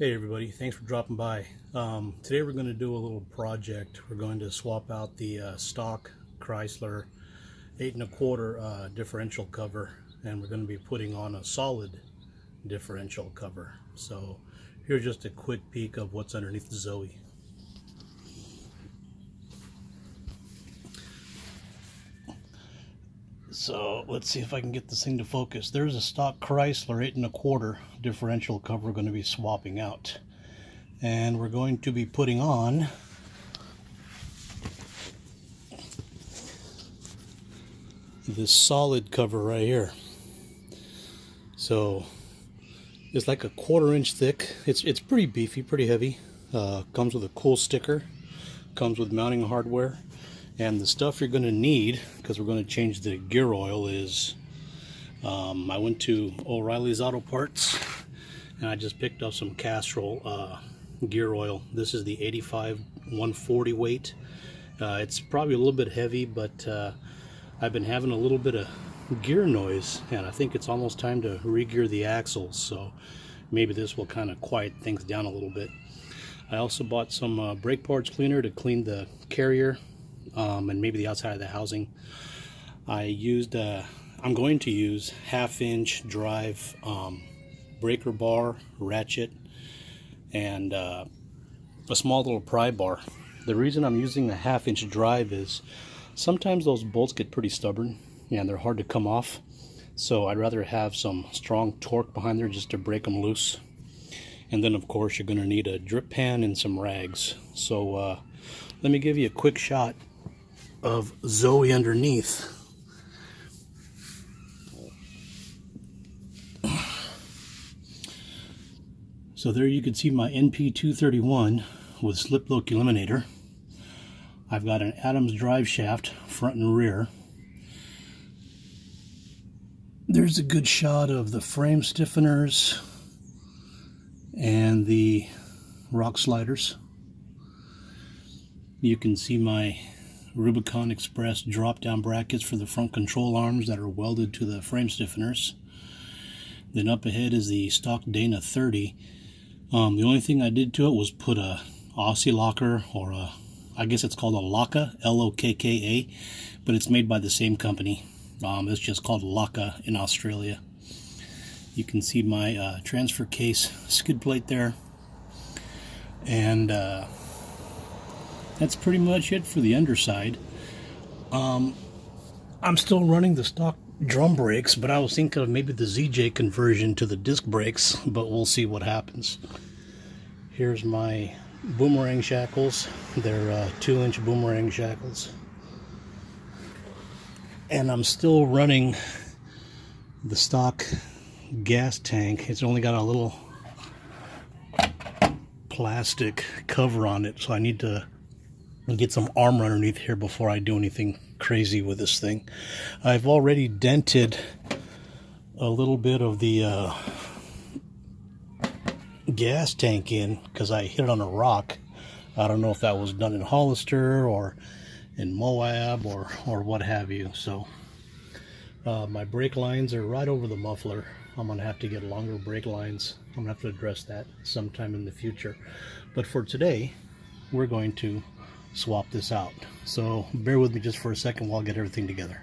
Hey everybody, thanks for dropping by. Today we're going to do a little project. We're going to swap out the stock Chrysler 8 1/4 differential cover, and we're going to be putting on a solid differential cover. So here's just a quick peek of what's underneath the Zoe. So let's see if I can get this thing to focus. There's a stock Chrysler 8 1/4 differential cover we're going to be swapping out. And we're going to be putting on this solid cover right here. So it's like a 1/4 inch thick. It's pretty beefy, pretty heavy. Comes with a cool sticker, comes with mounting hardware. And the stuff you're going to need, because we're going to change the gear oil, is I went to O'Reilly's Auto Parts and I just picked up some Castrol gear oil. This is the 85 140 weight. It's probably a little bit heavy, but I've been having a little bit of gear noise, and I think it's almost time to re-gear the axles, so maybe this will kind of quiet things down a little bit. I also bought some brake parts cleaner to clean the carrier and maybe the outside of the housing. I'm going to use 1/2 inch drive breaker bar, ratchet, and a small little pry bar. The reason I'm using a 1/2 inch drive is sometimes those bolts get pretty stubborn and they're hard to come off. So I'd rather have some strong torque behind there just to break them loose. And then of course you're going to need a drip pan and some rags. So let me give you a quick shot of Zoe underneath. So there you can see my NP231 with slip lock eliminator. I've got an Adams drive shaft front and rear. There's a good shot of the frame stiffeners and the rock sliders. You can see my Rubicon Express drop-down brackets for the front control arms that are welded to the frame stiffeners. Then up ahead is the stock Dana 30. The only thing I did to it was put a Aussie locker, or I guess it's called a Lokka, L-O-K-K-A, but it's made by the same company. It's just called Lokka in Australia. You can see my transfer case skid plate there, and that's pretty much it for the underside. I'm still running the stock drum brakes, but I was thinking of maybe the ZJ conversion to the disc brakes, but we'll see what happens. Here's my Boomerang Shackles. They're 2-inch Boomerang Shackles. And I'm still running the stock gas tank. It's only got a little plastic cover on it, so I need to get some armor underneath here before I do anything crazy with this thing. I've already dented a little bit of the gas tank in because I hit it on a rock. I don't know if that was done in Hollister or in Moab or what have you. So my brake lines are right over the muffler. I'm gonna have to get longer brake lines. I'm gonna have to address that sometime in the future, but for today we're going to swap this out. So bear with me just for a second while I get everything together.